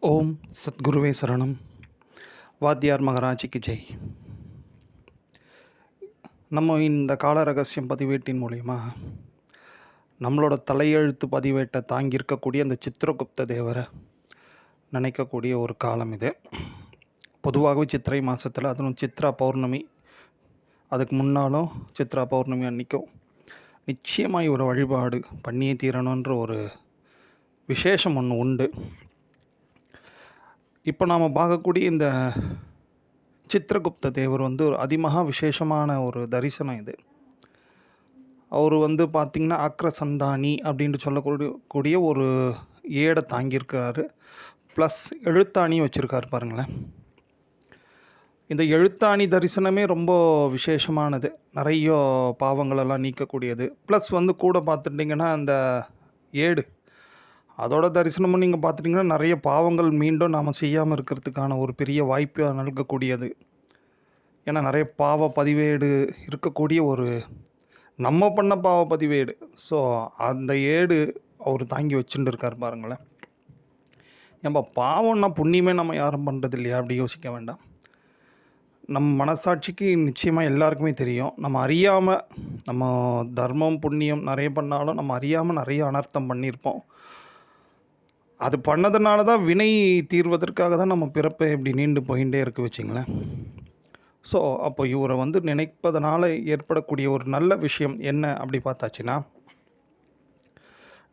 ஓம் சத்குருவே சரணம். வாத்தியார் மகராஜிக்கு ஜெய். நம்ம இந்த கால ரகசியம் பதிவேட்டின் மூலயமா நம்மளோட தலையெழுத்து பதிவேட்டை தாங்கியிருக்கக்கூடிய அந்த சித்திரகுப்த தேவரை நினைக்கக்கூடிய ஒரு காலம் இது. பொதுவாகவே சித்திரை மாதத்தில், அதுவும் சித்ரா பௌர்ணமி, அதுக்கு முன்னாலும் சித்ரா பௌர்ணமி அன்றைக்கும் நிச்சயமாக ஒரு வழிபாடு பண்ணியே தீரணுன்ற ஒரு விசேஷம் ஒன்று உண்டு. இப்போ நாம் பார்க்கக்கூடிய இந்த சித்திரகுப்த தேவர் ஒரு அதிமகா விசேஷமான ஒரு தரிசனம் இது. அவர் பார்த்திங்கன்னா அக்ரசந்தானி அப்படின்ட்டு சொல்லக்கூடிய ஒரு ஏடை தாங்கியிருக்கிறாரு. ப்ளஸ் எழுத்தாணியும் வச்சுருக்காரு பாருங்களேன். இந்த எழுத்தாணி தரிசனமே ரொம்ப விசேஷமானது, நிறைய பாவங்களெல்லாம் நீக்கக்கூடியது. ப்ளஸ் கூட பார்த்துட்டிங்கன்னா அந்த ஏடு அதோட தரிசனமும் நீங்கள் பார்த்துட்டிங்கன்னா நிறைய பாவங்கள் மீண்டும் நாம் செய்யாமல் இருக்கிறதுக்கான ஒரு பெரிய வாய்ப்பாக நல்கக்கூடியது. ஏன்னா நிறைய பாவ பதிவேடு இருக்கக்கூடிய ஒரு நம்ம பண்ண பாவ பதிவேடு. ஸோ அந்த ஏடு அவர் தாங்கி வச்சுட்டு இருக்கார் பாருங்களேன். ஏன்பா பாவம்னா புண்ணியமே நம்ம யாரும் பண்ணுறது இல்லையா அப்படி யோசிக்க வேண்டாம். நம்ம மனசாட்சிக்கு நிச்சயமாக எல்லாருக்குமே தெரியும். நம்ம அறியாமல் நம்ம தர்மம் புண்ணியம் நிறைய பண்ணாலும் நம்ம அறியாமல் நிறைய அனர்த்தம் பண்ணியிருப்போம். அது பண்ணதுனால தான் வினை தீர்வதற்காக தான் நம்ம பிறப்பை இப்படி நீண்டு போயிட்டே இருக்க வச்சிங்களேன். ஸோ அப்போ இவரை நினைப்பதனால ஏற்படக்கூடிய ஒரு நல்ல விஷயம் என்ன அப்படி பார்த்தாச்சுன்னா,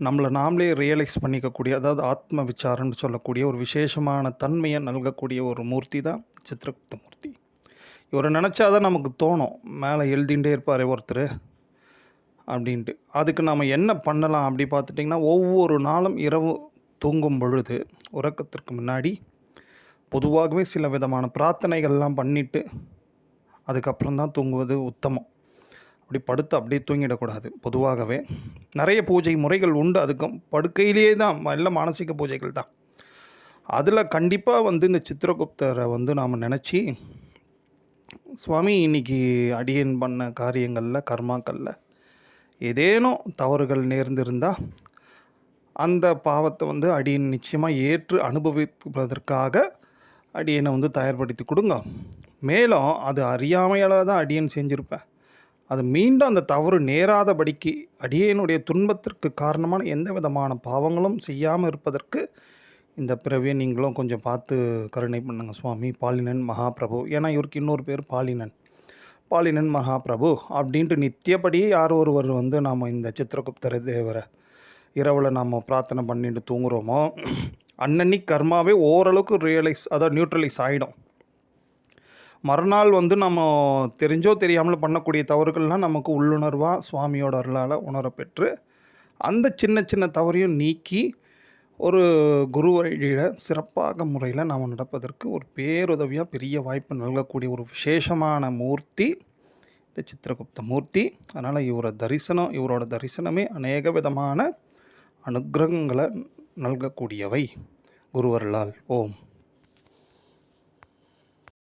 நம்மளை நாமளே ரியலைஸ் பண்ணிக்கக்கூடிய, அதாவது ஆத்ம விசாரன்னு சொல்லக்கூடிய ஒரு விசேஷமான தன்மையை நல்கக்கூடிய ஒரு மூர்த்தி தான் சித்திரகுப்த மூர்த்தி. இவரை நினச்சாதான் நமக்கு தோணும், மேலே எழுதிகிட்டே இருப்பார் ஒருத்தர் அப்படின்ட்டு. அதுக்கு நாம் என்ன பண்ணலாம் அப்படி பார்த்துட்டிங்கன்னா, ஒவ்வொரு நாளும் இரவு தூங்கும் பொழுது உறக்கத்திற்கு முன்னாடி பொதுவாகவே சில விதமான பிரார்த்தனைகள்லாம் பண்ணிவிட்டு அதுக்கப்புறம் தான் தூங்குவது உத்தமம். அப்படி படுத்து அப்படியே தூங்கிடக்கூடாது. பொதுவாகவே நிறைய பூஜை முறைகள் உண்டு. அதுக்கும் படுக்கையிலேயே தான் எல்லாம் மானசீக பூஜைகள் தான். அதில் கண்டிப்பாக இந்த சித்திரகுப்தரை நாம் நினச்சி, சுவாமி இன்றைக்கி அடியேன் பண்ண காரியங்களில் கர்மாக்களில் ஏதேனும் தவறுகள் நேர்ந்திருந்தால் அந்த பாவத்தை அடியேன் நிச்சயமாக ஏற்று அனுபவிப்பதற்காக அடியேனை தயார்படுத்தி கொடுங்க. மேலும் அது அறியாமையால் தான் அடியேன் செஞ்சுருப்பேன். அது மீண்டும் அந்த தவறு நேராதபடிக்கு அடியேனுடைய துன்பத்திற்கு காரணமான எந்த விதமான பாவங்களும் செய்யாமல் இருப்பதற்கு இந்த பிறவியை நீங்களும் கொஞ்சம் பார்த்து கருணை பண்ணுங்க சுவாமி. பாலினன் மகாபிரபு, ஏன்னா இவருக்கு இன்னொரு பேர் பாலினன் மகாபிரபு அப்படின்ட்டு நித்தியப்படியே யார் ஒருவர் நாம் இந்த சித்திரகுப்தர தேவரை இரவில் நாம் பிரார்த்தனை பண்ணிட்டு தூங்குகிறோமோ, அன்னன்னைக்கு கர்மாவே ஓரளவுக்கு ரியலைஸ், அதாவது நியூட்ரலைஸ் ஆகிடும். மறுநாள் நம்ம தெரிஞ்சோ தெரியாமல் பண்ணக்கூடிய தவறுகள்லாம் நமக்கு உள்ளுணர்வாக சுவாமியோட அருளால் உணரப்பெற்று அந்த சின்ன சின்ன தவறையும் நீக்கி ஒரு குரு வழியில் சிறப்பாக முறையில் நாம் நடப்பதற்கு ஒரு பேருதவியாக பெரிய வாய்ப்பு நல்கக்கூடிய ஒரு விசேஷமான மூர்த்தி இந்த சித்திரகுப்த மூர்த்தி. அதனால் இவரோட தரிசனமே அநேக விதமான அனுக்கிரகங்களை நல்கக்கூடியவை குருவருளால். ஓம்.